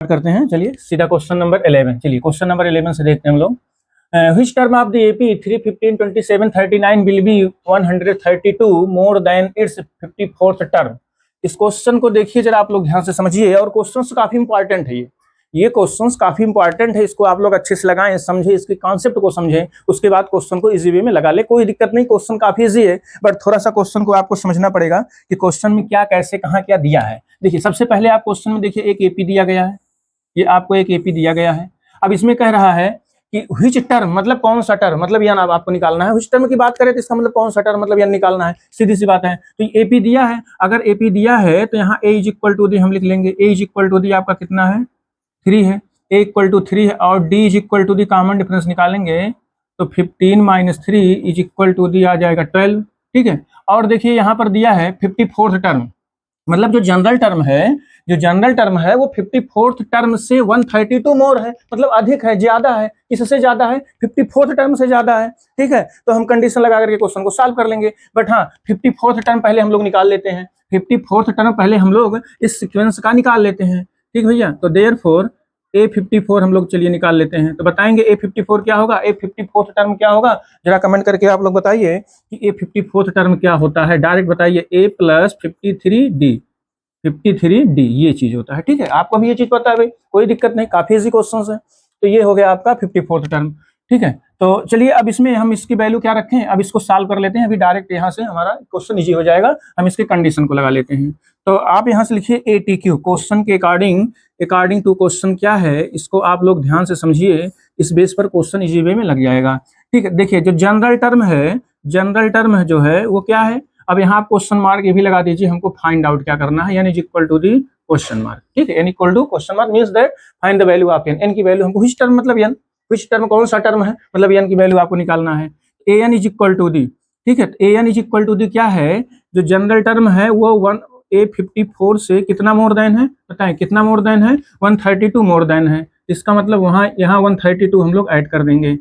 करते हैं। चलिए सीधा क्वेश्चन नंबर 11। चलिए क्वेश्चन नंबर 11 से देखते हैं हम लोग। Which term of the AP 3, 15, 27, 39 will be 132 more than it's 54th term. इस क्वेश्चन को देखिए जरा, आप लोग ध्यान से समझिए, और क्वेश्चन काफी इंपॉर्टेंट है। ये क्वेश्चंस काफी इंपॉर्टेंट है, इसको आप लोग अच्छे से लगाएं, समझे, इसके कॉन्सेप्ट को समझें, उसके बाद क्वेश्चन को इजी वे में लगा ले, कोई दिक्कत नहीं। क्वेश्चन काफी इजी है, बट थोड़ा सा क्वेश्चन को आपको समझना पड़ेगा कि क्वेश्चन में क्या, कैसे, कहाँ क्या दिया है। देखिए सबसे पहले आप क्वेश्चन में देखिए एक एपी दिया गया है, ये आपको एक एपी दिया गया है। अब इसमें कह रहा है कि व्हिच टर्म मतलब कौन सा टर्म, मतलब यह आपको निकालना है। व्हिच टर्म की बात करें तो इसका मतलब कौन सा टर्म, मतलब यह निकालना है, सीधी सी बात है। तो एपी दिया है, अगर एपी दिया है तो यहाँ ए इज इक्वल टू दी हम लिख लेंगे। ए इज इक्वल टू दी आपका कितना है, 3 है। ए इक्वल टू 3 है, और d is equal to the common difference निकालेंगे तो 15 minus 3 is equal to the आ जाएगा 12। ठीक है, और देखिए यहाँ पर दिया है 54th टर्म, मतलब जो जनरल टर्म है, जो जनरल टर्म है वो 54th टर्म से 132 मोर है, मतलब अधिक है, ज्यादा है। किससे ज्यादा है? 54th टर्म से ज्यादा है। ठीक है, तो हम कंडीशन लगा करके क्वेश्चन को सॉल्व कर लेंगे। बट हाँ, 54th टर्म पहले हम लोग निकाल लेते हैं। 54th टर्म पहले हम लोग इस सीक्वेंस का निकाल लेते हैं। ठीक भैया, तो देयरफॉर A54 हम लोग चलिए निकाल लेते हैं। तो बताएंगे A54 क्या होगा, A54th टर्म क्या होगा, जरा कमेंट करके आप लोग बताइए कि A54th टर्म क्या होता है। डायरेक्ट बताइए, A प्लस 53D, 53D ये चीज होता है। ठीक है, आपको भी ये चीज पता है भाई, कोई दिक्कत नहीं, काफी इजी क्वेश्चन है। तो ये हो गया आपका 54th टर्म। ठीक है, तो चलिए अब इसमें हम इसकी वैल्यू क्या रखें, अब इसको सॉल्व कर लेते हैं। अभी डायरेक्ट यहाँ से हमारा क्वेश्चन इजी हो जाएगा, हम इसके कंडीशन को लगा लेते हैं। तो आप यहाँ से लिखिए ATQ, क्वेश्चन के अकॉर्डिंग टू क्वेश्चन क्या है, इसको आप लोग ध्यान से समझिए, इस बेस पर क्वेश्चन इजी वे में लग जाएगा। ठीक है, देखिए जो जनरल टर्म है, जनरल टर्म जो है वो क्या है। अब यहाँ क्वेश्चन मार्क ये भी लगा दीजिए, हमको फाइंड आउट क्या करना है, यानी equal to the question mark. ठीक है, N equal to question mark means that find the value of N. N की वैल्यू हमको, व्हिच टर्म मतलब एन, व्हिच टर्म कौन सा टर्म है, मतलब एन की वैल्यू आपको निकालना है। A n is equal to the, ठीक है, a n is equal to the क्या है, जो जनरल टर्म है वो A54 से कितना मोर देन है, बताएं कितना मोर देन है, 132 मोर देन है। इसका मतलब वहां यहाँ 132 हम लोग ऐड कर देंगे।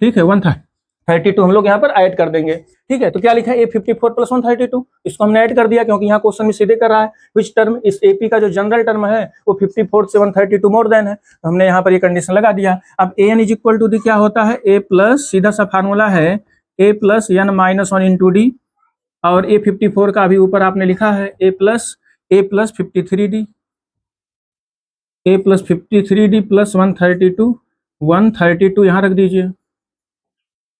ठीक है, 132 हम लोग यहाँ पर ऐड कर देंगे। ठीक है, तो क्या लिखा है, A54 प्लस 132, इसको हमने ऐड कर दिया क्योंकि यहाँ क्वेश्चन में सीधे कर रहा है विच टर्म, इस एपी का जो जनरल टर्म है वो 54 से 132 मोर देन है, तो हमने यहाँ पर ये कंडीशन लगा दिया। अब a n is equal to the क्या होता है, ए प्लस, सीधा सा फार्मूला है a plus n minus 1 into d, और A54 का अभी ऊपर आपने लिखा है a plus 53D, a plus 53D plus 132 यहाँ रख दीजिए।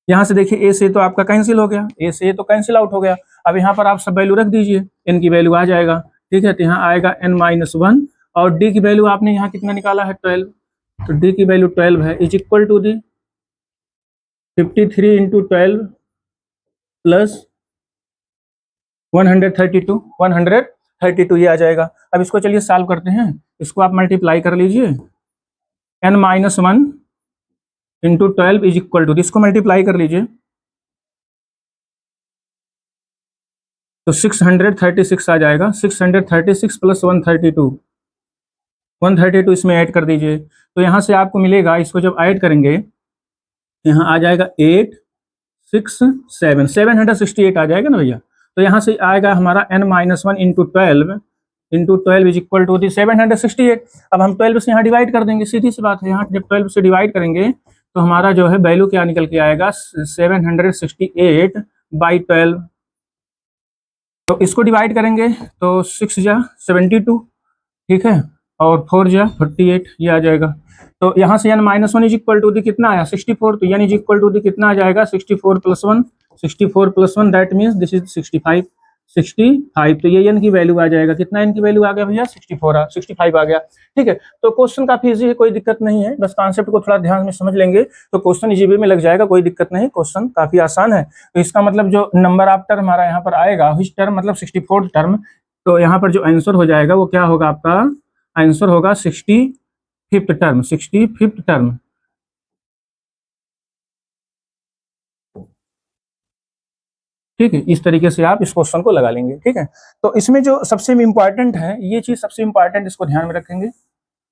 यहाँ से देखिए ए से तो आपका कैंसिल हो गया, ए से तो कैंसिल आउट हो गया। अब यहाँ पर आप सब वैल्यू रख दीजिए, एन की वैल्यू आ जाएगा। ठीक है, तो यहाँ आएगा n-1, और डी की वैल्यू आपने यहाँ कितना निकाला है, 12, तो डी की वैल्यू 12 है, is equal to the 53 into 12 plus 132 ये आ जाएगा। अब इसको चलिए सॉल्व करते हैं, इसको आप मल्टीप्लाई कर लीजिए, n-1 into 12 is equal to, इसको मल्टीप्लाई कर लीजिए तो 636 आ जाएगा। 636 प्लस 132 इसमें ऐड कर दीजिए, तो यहाँ से आपको मिलेगा, इसको जब ऐड करेंगे यहाँ आ जाएगा 768 आ जाएगा ना भैया। तो यहाँ से आएगा हमारा n-1 into 12 is equal to 768। अब हम 12 से यहाँ डिवाइड कर देंगे, सीधी सी बात है, यहाँ जब 12 से डिवाइड करेंगे तो हमारा जो है वैल्यू क्या निकल के आएगा, 768/12। तो इसको डिवाइड करेंगे तो 6 जा 72, ठीक है, और 4 जा 48 ये आ जाएगा। तो यहाँ से n-1 is equal to the कितना आया, 64, तो n is equal to the कितना आ जाएगा, 64 plus 1 that means this is 65। तो ये n की वैल्यू आ जाएगा, कितना n की वैल्यू आ गया भैया, 65 आ गया। ठीक है, तो क्वेश्चन काफी इजी है, कोई दिक्कत नहीं है, बस कॉन्सेप्ट को थोड़ा ध्यान में समझ लेंगे तो क्वेश्चन इजी वे में लग जाएगा, कोई दिक्कत नहीं, क्वेश्चन काफी आसान है। तो इसका मतलब जो नंबर ऑफ टर्म हमारा यहाँ पर आएगा, व्हिच टर्म मतलब 64th टर्म, तो यहाँ पर जो आंसर हो जाएगा वो क्या होगा, आपका आंसर होगा 65th टर्म, 65th टर्म। ठीक है, इस तरीके से आप इस क्वेश्चन को लगा लेंगे। ठीक है, तो इसमें जो सबसे इम्पोर्टेंट है, ये चीज सबसे इम्पोर्टेंट, इसको ध्यान में रखेंगे,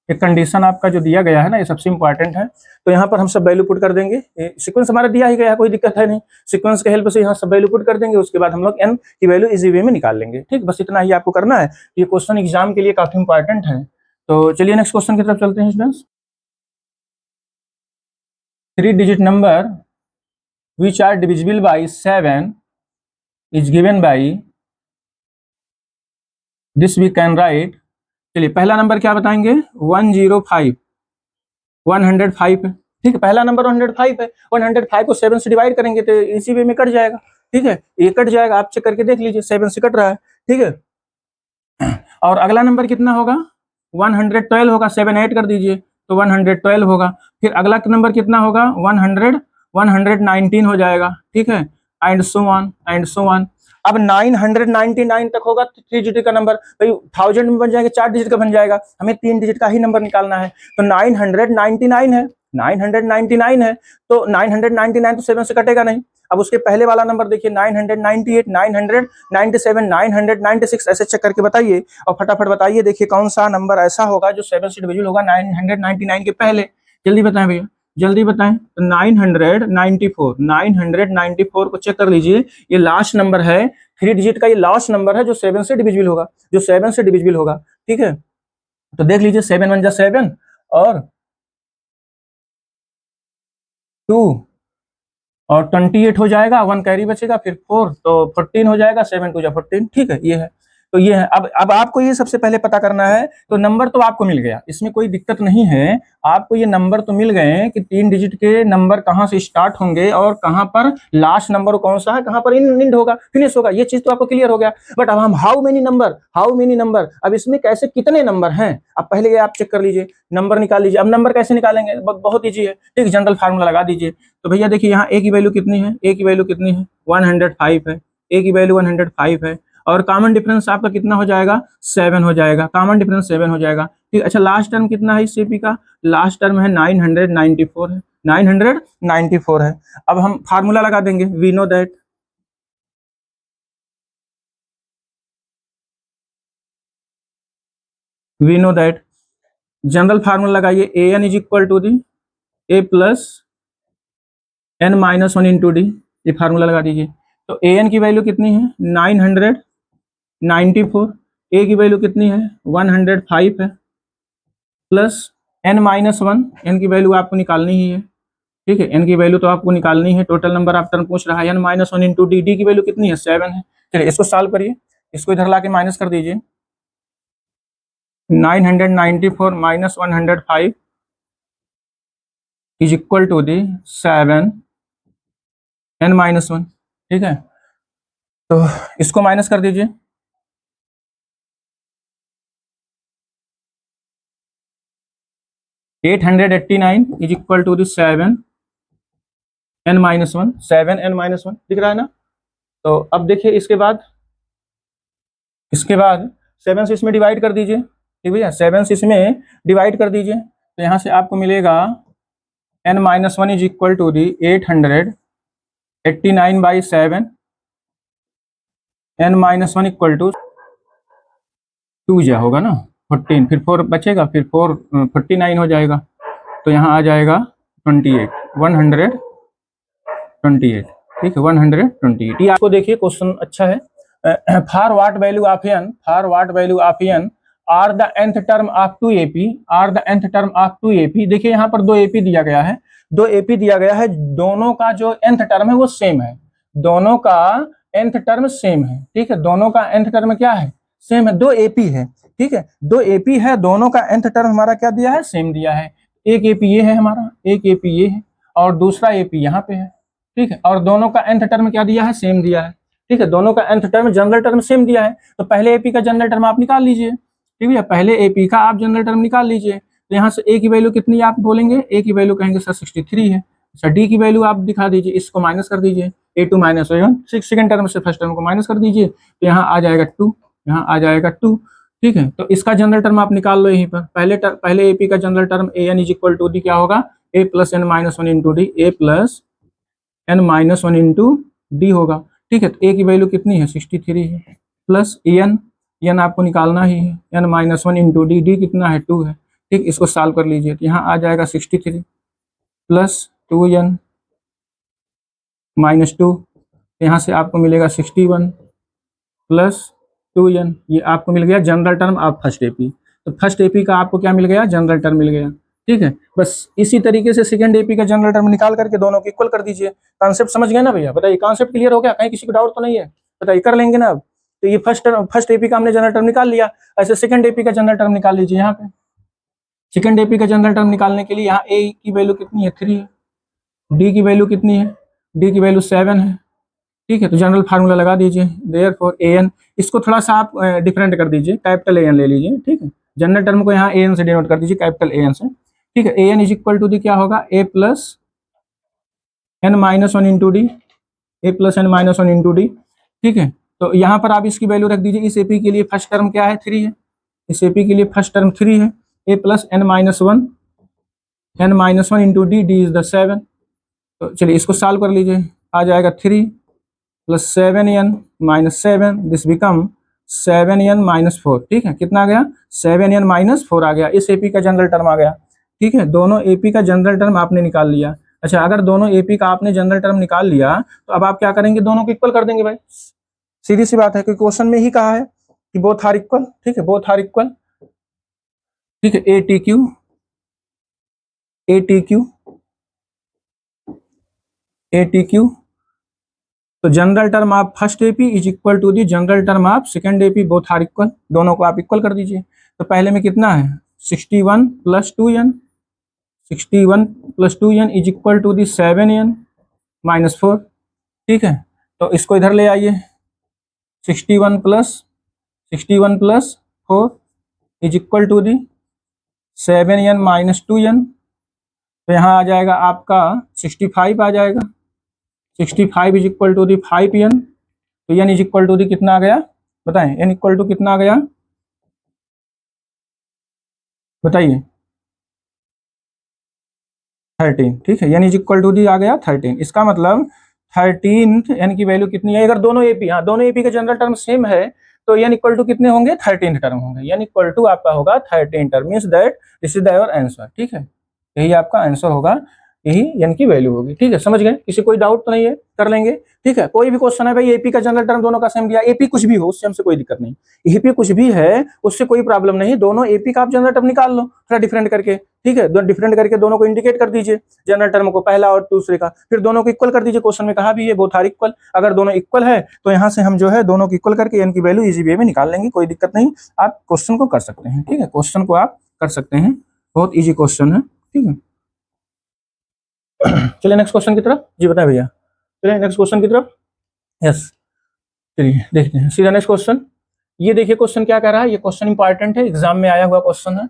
एक कंडीशन आपका जो दिया गया है ना, ये सबसे इम्पोर्टेंट है। तो यहाँ पर हम सब वैल्यू पुट कर देंगे, सीक्वेंस हमारा दिया ही गया है, कोई दिक्कत है नहीं, सीक्वेंस के हेल्प से यहाँ सब वैल्यू पुट कर देंगे, उसके बाद हम लोग n की वैल्यू इजी वे में निकाल लेंगे। ठीक, बस इतना ही आपको करना है। ये क्वेश्चन एग्जाम के लिए काफी इंपॉर्टेंट है, तो चलिए नेक्स्ट क्वेश्चन की तरफ चलते हैं students. 3 digit number which are divisible by 7 is given by this we can write. चलिए पहला नंबर क्या बताएंगे, 105, 105 है, ठीक है। पहला नंबर 105 है, 105 को 7 से डिवाइड करेंगे तो इसी वे में कट जाएगा, ठीक है, ये कट जाएगा, आप चेक करके देख लीजिए 7 से कट रहा है, ठीक है। और अगला नंबर कितना होगा, 112 होगा, 7 ऐड कर दीजिए तो 112 होगा। फिर अगला नंबर कितना होगा, 119 हो जाएगा, ठीक है, and so on and so on. अब 999 तक होगा तो 3 डिजिट का नंबर भाई 1000 में बन जाएगा, 4 डिजिट का बन जाएगा, हमें 3 डिजिट का ही नंबर निकालना है। तो 999 है, 999 है, तो 999 तो 7 से कटेगा नहीं। अब उसके पहले वाला नंबर देखिए 998, 997, 996, ऐसे चेक करके बताइए और फटाफट बताइए, देखिए कौन सा नंबर ऐसा होगा जो 7 से डिविजिबल होगा 999 के पहले। जल्दी बताएं भैया, जल्दी बताएं। तो 994 को चेक कर लीजिए, ये लास्ट नंबर है, 3 डिजिट का ये लास्ट नंबर है जो 7 से डिविजिबल होगा, जो 7 से डिविजिबल होगा, ठीक है। तो देख लीजिए 7 1 जा 7 और 2 और 28 हो जाएगा, 1 कैरी बचेगा, फिर 4 तो 14 हो जाएगा, 7 2 जा 14, ठीक है, ये है। तो ये है। अब आपको ये सबसे पहले पता करना है, तो नंबर तो आपको मिल गया, इसमें कोई दिक्कत नहीं है, आपको ये नंबर तो मिल गए कि 3 डिजिट के नंबर कहाँ से स्टार्ट होंगे और कहाँ पर लास्ट नंबर कौन सा है, कहाँ पर इंड होगा, फिनिश होगा, ये चीज तो आपको क्लियर हो गया। बट अब हम हाउ मेनी नंबर, अब इसमें कैसे कितने नंबर हैं, अब पहले ये आप चेक कर लीजिए, नंबर निकाल लीजिए। अब नंबर कैसे निकालेंगे, बहुत ईजी है, ठीक, जनरल फार्मूला लगा दीजिए। तो भैया देखिए यहाँ ए की वैल्यू कितनी है, ए की वैल्यू कितनी है, 105 है, ए की वैल्यू 105 है, और कॉमन डिफरेंस आपका कितना हो जाएगा, 7 हो जाएगा, कॉमन डिफरेंस 7 हो जाएगा, ठीक। अच्छा लास्ट टर्म कितना है इस सीपी का, लास्ट टर्म है 994 है, 994 है। अब हम फार्मूला लगा देंगे, we know that general formula लगाइए, a n is equal to the a plus n minus 1 into d, ये फार्मूला लगा दीजिए। तो ए एन की वैल्यू कितनी है, 994, ए की वैल्यू कितनी है, 105 है, प्लस एन माइनस 1, एन की वैल्यू आपको निकालनी ही है, ठीक है, एन की वैल्यू तो आपको निकालनी है, टोटल नंबर आप टर्म पूछ रहा है, N minus 1 into D, D की वैल्यू कितनी है, 7 है। चलिए इसको सॉल्व करिए, इसको इधर ला के माइनस कर दीजिए, 994 minus 105 is equal to the 7 N minus 1, ठीक है। तो इसको माइनस कर दीजिए, 889 is equal to the 7 N minus 1, 7 N minus 1 दिख रहा है ना। तो अब देखिए इसके बाद 7 से इसमें डिवाइड कर दीजिए, ठीक भैया, 7 से इसमें डिवाइड कर दीजिए, तो यहाँ से आपको मिलेगा N minus 1 is equal to the 889 by 7, N minus 1 equal to 2 जा होगा ना, 14, फिर 4 बचेगा, फिर 4 49 हो जाएगा, तो यहाँ आ जाएगा 28, 128, ठीक है, 128। ये आपको देखिए क्वेश्चन अच्छा है। For what value of N are the nth term of 2ap, are the nth term of 2ap, देखिए यहाँ पर 2 ap दिया गया है, 2 ap दिया गया है, दोनों का जो nth टर्म है वो सेम है, दोनों का nth टर्म सेम है, ठीक है, दोनों का nth टर्म क्या है, सेम है, 2 ap है, ठीक है, 2 ap है, दोनों का nth टर्म हमारा क्या दिया है, सेम दिया है, एक ap ये है हमारा, एक ap ये है, और दूसरा ap यहाँ पे है, ठीक है, और दोनों का nth टर्म क्या दिया है, सेम दिया है, ठीक है, दोनों का nth term general term same दिया है, तो पहले एपी का जनरल टर्म आप निकाल लीजिए, ठीक है, पहले एपी का आप जनरल टर्म निकाल लीजिए। तो यहाँ से ए की वैल्यू कितनी आप बोलेंगे, ए की वैल्यू कहेंगे सर 63 है। अच्छा डी की वैल्यू आप दिखा दीजिए, इसको माइनस कर दीजिए, ए टू माइनस सेकंड टर्म से फर्स्ट टर्म को माइनस कर दीजिए, तो यहाँ आ जाएगा 2, यहाँ आ जाएगा 2, ठीक है। तो इसका जनरल टर्म आप निकाल लो यहीं पर, पहले एपी का general term a n is equal to d क्या होगा, a plus n minus 1 into d, a plus n minus 1 into d होगा, ठीक है। तो ए की वैल्यू कितनी है, 63 है, प्लस एन, एन आपको निकालना ही है, N minus 1 into D, D कितना है, 2 है, ठीक, इसको सॉल्व कर लीजिए, तो यहाँ आ जाएगा 63 प्लस 2n माइनस 2, यहाँ से आपको मिलेगा 61 प्लस 2n, ये आपको मिल गया general term of first AP, तो फर्स्ट एपी का आपको क्या मिल गया, जनरल टर्म मिल गया। ठीक है, बस इसी तरीके से सेकंड एपी का जनरल टर्म निकाल करके दोनों को इक्वल कर दीजिए। कॉन्सेप्ट समझ गए ना भैया? बताइए कॉन्सेप्ट क्लियर हो गया? कहीं किसी को डाउट तो नहीं है? बताइए, कर लेंगे ना अब? तो ये फर्स्ट एपी का हमने जनरल टर्म निकाल लिया, ऐसे सेकंड एपी का जनरल टर्म निकाल लीजिए। यहाँ पे सेकंड एपी का जनरल टर्म निकालने के लिए यहाँ ए की वैल्यू कितनी है, 3 है, डी की वैल्यू कितनी है, डी की वैल्यू 7 है। ठीक है, तो जनरल फार्मूला लगा दीजिए, देयरफॉर एन, इसको थोड़ा सा आप डिफरेंट कर दीजिए, कैपिटल एन ले लीजिए। ठीक है, जनरल टर्म को यहाँ एन से डिनोट कर दीजिए, कैपिटल एन से। ठीक है, n is equal to the क्या होगा, a plus n minus one into d, a plus n minus one into d. ठीक है, तो यहाँ पर आप इसकी वैल्यू रख दीजिए। इस एपी के लिए फर्स्ट टर्म क्या है, 3 है, इस एपी के लिए फर्स्ट टर्म 3 है, a plus n minus one into D, d is the 7। तो चलिए इसको सॉल्व कर लीजिए, आ जाएगा 3 plus 7n minus 7, this become 7n minus 4। ठीक है, कितना आ गया, 7n माइनस 4 आ गया, इस एपी का जनरल टर्म आ गया। ठीक है, दोनों एपी का जनरल टर्म आपने निकाल लिया। अच्छा, अगर दोनों एपी का आपने जनरल टर्म निकाल लिया तो अब आप क्या करेंगे, दोनों को इक्वल कर देंगे भाई। सीधी सी बात है, क्योंकि क्वेश्चन में ही कहा है कि बोथ आर इक्वल। ठीक है, बोथ आर इक्वल। ठीक है, ए टी क्यू तो general term of first AP is equal to the general term of second AP, both are equal. दोनों को आप इक्वल कर दीजिए। तो पहले में कितना है, 61 plus 2n, 61 plus 2n is equal to the 7n minus 4। ठीक है, तो इसको इधर ले आइए, 61 plus 4 is equal to the 7n minus 2n। तो यहाँ आ जाएगा आपका 65 आ जाएगा, 65 is equal to the 5n। तो n is equal to the कितना आ गया, बताएं, n इक्वल टू कितना आ गया, बताइए, 13। ठीक है, n is equal to the आ गया 13। इसका मतलब 13 n की वैल्यू कितनी है, अगर दोनों एपी, हाँ दोनों एपी का जनरल टर्म सेम है तो n इक्वल टू कितने होंगे, 13 टर्म होंगे। n इक्वल टू आपका होगा 13 term, means that this is the your answer. ठीक है, यही आपका आंसर होगा, यही n की वैल्यू होगी। ठीक है, समझ गए? किसी कोई डाउट तो नहीं है? कर लेंगे। ठीक है, कोई भी क्वेश्चन है भाई, एपी का जनरल टर्म दोनों का सेम दिया, एपी कुछ भी हो उससे हमसे कोई दिक्कत नहीं, एपी कुछ भी है उससे कोई प्रॉब्लम नहीं, दोनों एपी का आप जनरल टर्म निकाल लो थोड़ा डिफरेंट करके। ठीक है, डिफरेंट करके दोनों को इंडिकेट कर दीजिए, जनरल टर्म को, पहला और दूसरे का, फिर दोनों को इक्वल कर दीजिए। क्वेश्चन में कहा भी है बोथ आर इक्वल, अगर दोनों इक्वल है तो यहाँ से हम जो है दोनों को इक्वल करके n की वैल्यू इजी वे में निकाल लेंगे, कोई दिक्कत नहीं, आप क्वेश्चन को कर सकते हैं। ठीक है, क्वेश्चन को आप कर सकते हैं, बहुत ईजी क्वेश्चन है। ठीक है, चलिए नेक्स्ट क्वेश्चन की तरफ। जी बताएं भैया, चलिए नेक्स्ट क्वेश्चन की तरफ। यस, चलिए देखते हैं सीधा नेक्स्ट क्वेश्चन। ये देखिए क्वेश्चन क्या कह रहा है, ये क्वेश्चन इंपॉर्टेंट है, एग्जाम में आया हुआ क्वेश्चन है।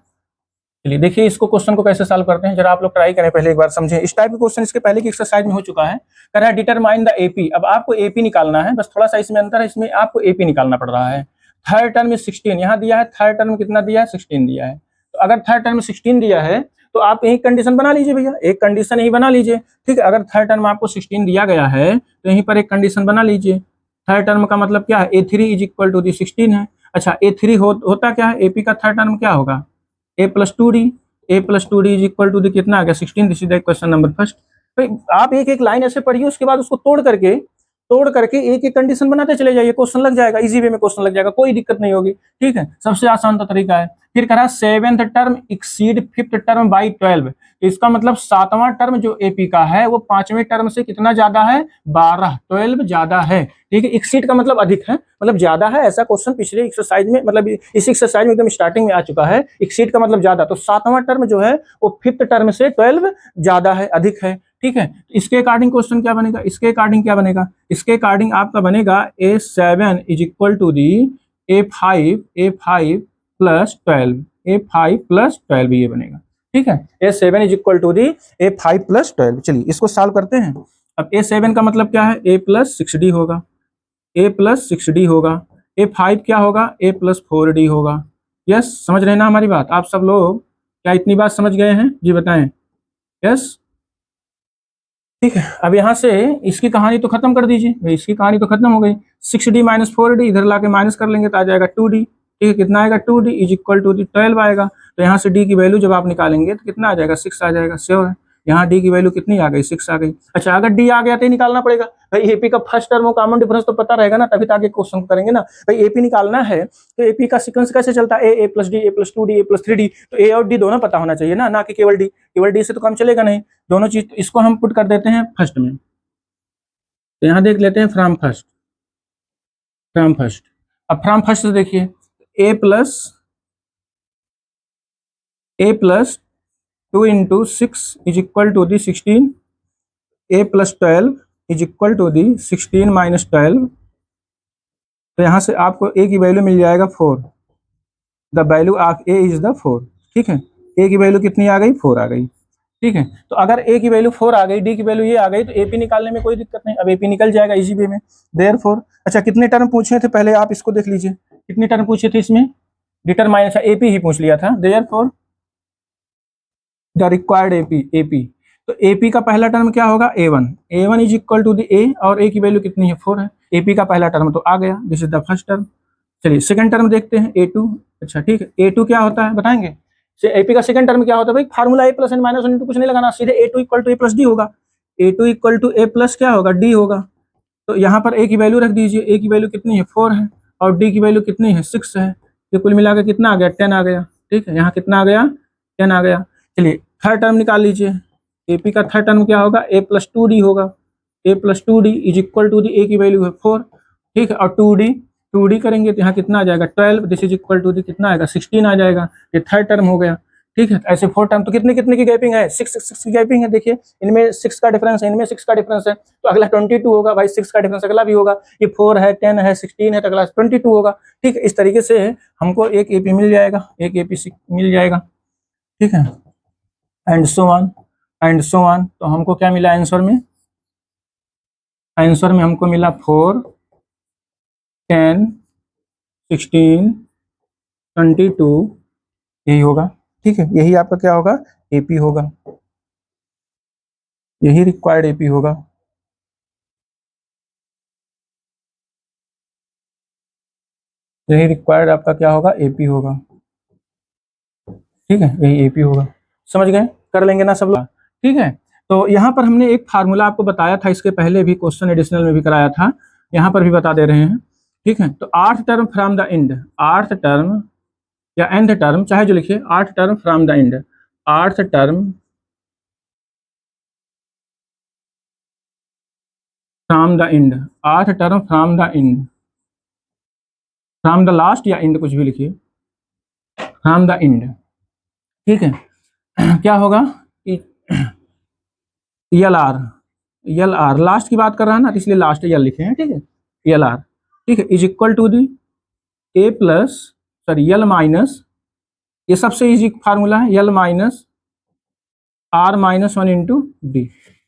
चलिए देखिए इसको, क्वेश्चन को कैसे सॉल्व करते हैं, जरा आप लोग ट्राई करें, पहले एक बार समझें। इस टाइप के क्वेश्चन इसके पहले की एक्सरसाइज में हो चुका है। कह रहा है डिटरमाइन द एपी, अब आपको एपी निकालना है, बस थोड़ा सा इसमें अंतर है, इसमें आपको एपी निकालना पड़ रहा है। थर्ड टर्म में 16 यहाँ दिया है, थर्ड टर्म कितना दिया है, 16 दिया है। तो अगर थर्ड टर्म में 16 दिया है तो आप एक कंडीशन बना लीजिए भैया, एक कंडीशन ही बना लीजिए। ठीक है, अगर थर्ड टर्म आपको 16 दिया गया है तो यहीं पर एक कंडीशन बना लीजिए। थर्ड टर्म का मतलब क्या है, A3 is equal to the 16 है। अच्छा, A3 होता क्या है, एपी का थर्ड टर्म क्या होगा, A plus 2D, A plus 2D is equal to the कितना आ गया, 16। This is the question number first. भाई आप एक एक लाइन ऐसे पढ़िए, उसके बाद उसको तोड़ करके एक एक कंडीशन बनाते चले जाइए, क्वेश्चन लग जाएगा, इजी वे में क्वेश्चन लग जाएगा, कोई दिक्कत नहीं होगी। ठीक है, सबसे आसान तरीका है। फिर कह रहा है 7th term exceed 5th term by 12। तो इसका मतलब 7वां टर्म जो एपी का है वो 5वें टर्म से कितना ज्यादा है, 12, 12 ज्यादा है। ठीक है, एक्सीड का मतलब अधिक है, मतलब ज्यादा है, ऐसा क्वेश्चन पिछले एक्सरसाइज में, मतलब इस एक्सरसाइज में एकदम स्टार्टिंग में आ चुका है। एक्सीड का मतलब ज्यादा, तो 7वां टर्म जो है वो 5th टर्म से 12 ज्यादा है, अधिक है। ठीक है, इसके अकॉर्डिंग क्वेश्चन क्या बनेगा, इसके अकॉर्डिंग क्या बनेगा, इसके अकॉर्डिंग आपका बनेगा A7 is equal to the A5 plus 12, A5 plus 12 ये बनेगा। ठीक है, A7 is equal to the A5 plus 12। चलिए इसको सॉल्व करते हैं। अब A7 का मतलब क्या है, A प्लस 6D होगा, A प्लस 6D होगा। A5 क्या होगा, A प्लस 4D होगा। यस, समझ रहे हैं ना हमारी बात आप सब लोग, क्या इतनी बात समझ गए हैं, जी बताएं। यस, ठीक है, अब यहाँ से इसकी कहानी तो खत्म कर दीजिए, इसकी कहानी तो खत्म हो गई। 6D माइनस 4D इधर लाके माइनस कर लेंगे तो आ जाएगा 2D। ठीक है, कितना आएगा, 2D इज इक्वल टू दी 12 आएगा। तो यहाँ से D की वैल्यू जब आप निकालेंगे तो कितना आ जाएगा, 6 आ जाएगा, श्योर है। यहाँ डी की वैल्यू कितनी आ गई, 6 आ गई। अच्छा, अगर डी आ गया तो निकालना पड़ेगा भाई, एपी का फर्स्ट टर्म कॉमन डिफरेंस तो पता रहेगा ना, तभी तो आगे क्वेश्चन करेंगे ना भाई। एपी निकालना है तो एपी का सीक्वेंस कैसे चलता है, a plus D, a plus 2 D, a plus 3 D, तो ए और डी दोनों पता होना चाहिए ना कि केवल डी। केवल डी से तो काम चलेगा नहीं, दोनों चीज। इसको हम पुट कर देते हैं फर्स्ट में, तो यहाँ देख लेते हैं फ्रॉम फर्स्ट। अब फ्रॉम फर्स्ट से देखिए, a plus 2 into 6 is equal to the 16, a plus 12 is equal to the 16 minus 12। तो यहाँ से आपको ए की वैल्यू मिल जाएगा 4। The value of A is the 4। ठीक है, ए की वैल्यू कितनी आ गई, 4 आ गई। ठीक है, तो अगर ए की वैल्यू 4 आ गई, डी की वैल्यू ये आ गई, तो एपी निकालने में कोई दिक्कत नहीं। अब एपी निकल जाएगा इजी वे में, देयरफॉर। अच्छा, कितने टर्म पूछे थे पहले, आप इसको देख लीजिए, कितने टर्म पूछे थे इसमें, डिटरमाइन। अच्छा, एपी ही पूछ लिया था, देयरफॉर द रिक्वायर्ड एपी। तो एपी का पहला टर्म क्या होगा, a1 is equal to the A, और ए की वैल्यू कितनी है, 4 है। एपी का पहला टर्म तो आ गया, this is the first term. चलिए सेकंड टर्म देखते हैं, a2। अच्छा ठीक है, a2 क्या होता है बताएंगे। एपी का सेकंड टर्म क्या होता है भाई, formula a plus n minus one into कुछ नहीं लगाना, सीधे a2 equal to a plus d होगा। a2 equal to a plus क्या होगा, डी होगा। तो यहाँ पर ए की वैल्यू रख दीजिए, ए की वैल्यू कितनी है, 4 है, और डी की वैल्यू कितनी है, 6 है। ये कुल मिलाकर कितना आ गया, 10 आ गया। ठीक है, यहाँ कितना आ गया, 10 आ गया। चलिए थर्ड टर्म निकाल लीजिए, एपी का थर्ड टर्म क्या होगा, ए प्लस 2 डी होगा। A plus 2 d is equal to the, a की वैल्यू है 4। ठीक है, और 2d करेंगे तो यहाँ कितना आ जाएगा, 12। This is equal to the कितना आएगा, 16 आ जाएगा। ये थर्ड टर्म हो गया। ठीक है, ऐसे फोर्थ टर्म। तो कितने कितने की गैपिंग है, 6 की गैपिंग है। देखिए इनमें 6 का डिफरेंस है, इनमें 6 का डिफरेंस है, तो अगला 22 होगा भाई। 6 का डिफरेंस अगला भी होगा, ये 4 है, 10 है, 16 है, तो अगला 22 होगा। ठीक है, इस तरीके से हमको एक एपी मिल जाएगा, एक एपी मिल जाएगा। ठीक है, एंड सो ऑन। तो हमको क्या मिला आंसर में, आंसर में हमको मिला 4, 10, 16, 22, यही होगा। ठीक है, यही आपका क्या होगा, एपी होगा, यही रिक्वायर्ड एपी होगा। यही रिक्वायर्ड आपका क्या होगा, एपी होगा। ठीक है, यही एपी होगा। समझ गए, कर लेंगे ना सब लोग। ठीक है, तो यहाँ पर हमने एक फार्मूला आपको बताया था, इसके पहले भी क्वेश्चन एडिशनल में भी कराया था, यहाँ पर भी बता दे रहे हैं। ठीक है, तो 8th term from the end, 8th term या nth टर्म, चाहे जो लिखिए, 8th term from the end, 8th term from the end, 8th term from the end, from the last या एंड, कुछ भी लिखिए, फ्रॉम द एंड। ठीक है, क्या होगा, यल आर लास्ट की बात कर रहा है ना, इसलिए लास्ट यल लिखे हैं। ठीक है, यल आर। ठीक है, is equal to the a plus, sorry l minus, ये सबसे इजी फार्मूला है, l minus r minus 1 into d.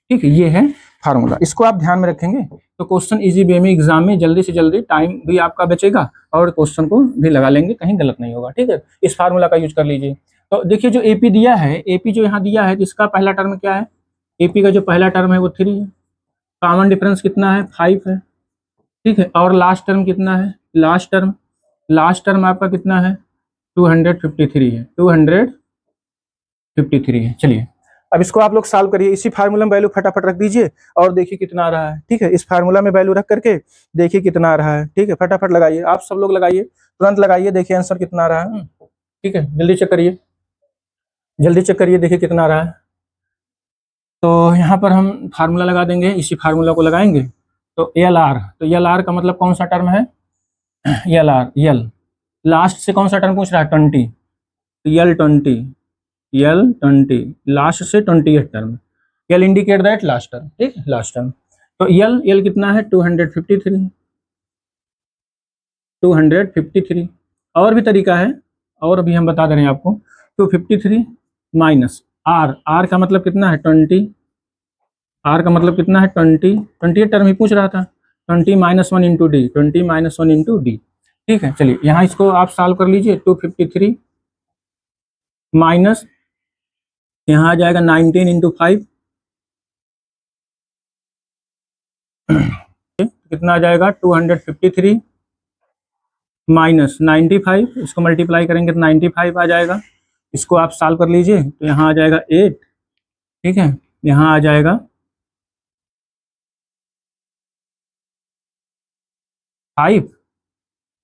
ठीक है, ये है फार्मूला, इसको आप ध्यान में रखेंगे तो क्वेश्चन इजी वे में एग्जाम में जल्दी से जल्दी टाइम भी आपका बचेगा और क्वेश्चन को भी लगा लेंगे, कहीं गलत नहीं होगा। ठीक है, इस फार्मूला का यूज कर लीजिए। तो देखिए जो एपी दिया है, एपी जो यहाँ दिया है, जिसका पहला टर्म क्या है, एपी का जो पहला टर्म है वो 3 है, कॉमन डिफरेंस कितना है, 5 है। ठीक है, और लास्ट टर्म कितना है, लास्ट टर्म आपका कितना है, 253 है, 253 है। चलिए अब इसको आप लोग सॉल्व करिए, इसी फार्मूला में वैल्यू फटाफट रख दीजिए और देखिए कितना आ रहा है। ठीक है, इस फार्मूला में वैल्यू रख करके देखिए कितना आ रहा है। ठीक है, फटाफट लगाइए, आप सब लोग लगाइए, तुरंत लगाइए, देखिए आंसर कितना आ रहा है। ठीक है, जल्दी चेक करिए, जल्दी चेक करिए, देखिए कितना आ रहा है। तो यहाँ पर हम फार्मूला लगा देंगे, इसी फार्मूला को लगाएंगे। तो एल आर, तो एल आर का मतलब कौन सा टर्म है, एल आर, यल लास्ट से कौन सा टर्म पूछ रहा है, 20, यल 20, लास्ट से 20th term, L indicate that last term. ठीक है, लास्ट टर्म। तो यल कितना है, 253। और भी तरीका है, और अभी हम बता दे रहे हैं आपको। 253 माइनस आर का मतलब कितना है, 20, आर का मतलब कितना है, 20th टर्म ही पूछ रहा था। 20 minus 1 into D, 20 minus 1 into d. ठीक है, चलिए यहाँ इसको आप सॉल्व कर लीजिए। 253 माइनस यहाँ आ जाएगा 19 इंटू 5, कितना आ जाएगा, 253 माइनस 95, इसको मल्टीप्लाई करेंगे तो 95 आ जाएगा। इसको आप सॉल्व कर लीजिए, तो यहाँ आ जाएगा 8। ठीक है, यहाँ आ जाएगा 5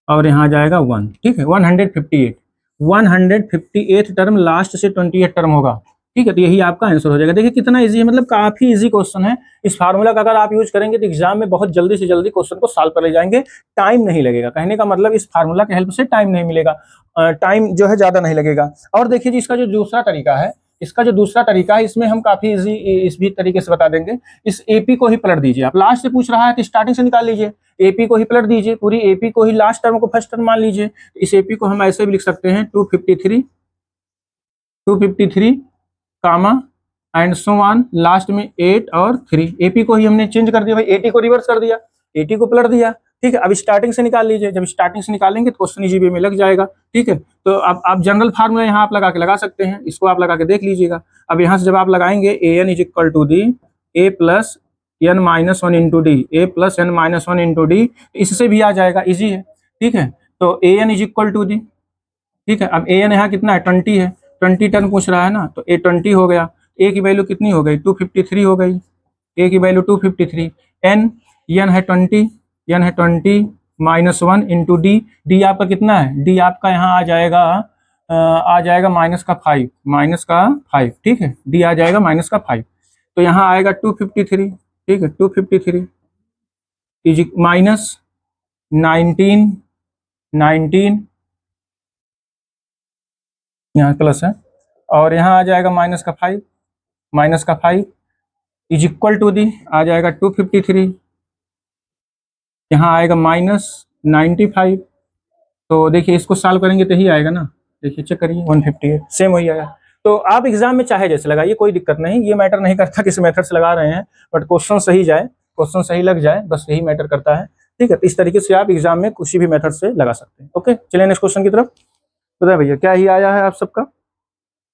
और यहाँ आ जाएगा 1, ठीक है। 158 टर्म लास्ट से 28 टर्म होगा, ठीक है। तो यही आपका आंसर हो जाएगा। देखिए कितना इजी है, मतलब काफी इजी क्वेश्चन है। इस फार्मूला का अगर आप यूज करेंगे तो एग्जाम में बहुत जल्दी से जल्दी क्वेश्चन को सॉल्व कर ले जाएंगे, टाइम नहीं लगेगा। कहने का मतलब इस फार्मूला के हेल्प से टाइम नहीं मिलेगा, टाइम जो है ज्यादा नहीं लगेगा। और देखिए जी इसका जो दूसरा तरीका है, इसमें हम काफी इजी इस भी तरीके से बता देंगे। इस एपी को ही पलट दीजिए आप, लास्ट से पूछ रहा है तो स्टार्टिंग से निकाल लीजिए। एपी को ही पलट दीजिए, पूरी एपी को ही लास्ट टर्म को फर्स्ट टर्म मान लीजिए। इस एपी को हम ऐसे भी लिख सकते हैं 253 comma and so on, last में 8 और 3। एपी को ही हमने चेंज कर दिया भाई, 80 को रिवर्स कर दिया, 80 को पलट दिया, ठीक है। अब स्टार्टिंग से निकाल लीजिए, जब स्टार्टिंग से निकालेंगे तो क्वेश्चन इजी वे में लग जाएगा, ठीक है। तो अब आप जनरल फार्मूला यहाँ आप लगा सकते हैं, इसको आप लगा के देख लीजिएगा। अब यहाँ से जब आप लगाएंगे a n is equal to the a plus n minus one into d, a plus n minus one into d, इससे भी आ जाएगा, इजी है, ठीक है। तो a n is equal to the, ठीक है। अब ए एन यहाँ कितना है 20 है, 20 टर्म पूछ रहा है ना, तो ए 20 हो गया। ए की वैल्यू कितनी हो गई 253 हो गई, ए की वैल्यू 253। एन है 20, एन है 20 minus one into D, D आपका कितना है, डी आपका यहाँ आ जाएगा माइनस का 5, ठीक है। डी आ जाएगा माइनस का 5, तो यहाँ आएगा 253, ठीक है। 253 इज माइनस 19 यहाँ प्लस है, और यहाँ आ जाएगा माइनस का 5 इज इक्वल टू दी आ जाएगा 253, यहाँ आएगा माइनस 95। तो देखिए इसको सॉल्व करेंगे तो ही आएगा ना, देखिए चेक करिए 158 सेम वही आया। तो आप एग्जाम में चाहे जैसे लगाइए, कोई दिक्कत नहीं, ये मैटर नहीं करता किस मेथड से लगा रहे हैं, बट क्वेश्चन सही जाए, क्वेश्चन सही लग जाए, बस यही मैटर करता है, ठीक है। तो इस तरीके से आप एग्जाम में किसी भी मेथड से लगा सकते हैं। ओके, चलिए नेक्स्ट क्वेश्चन की तरफ। बताए भैया क्या ही आया है आप सबका।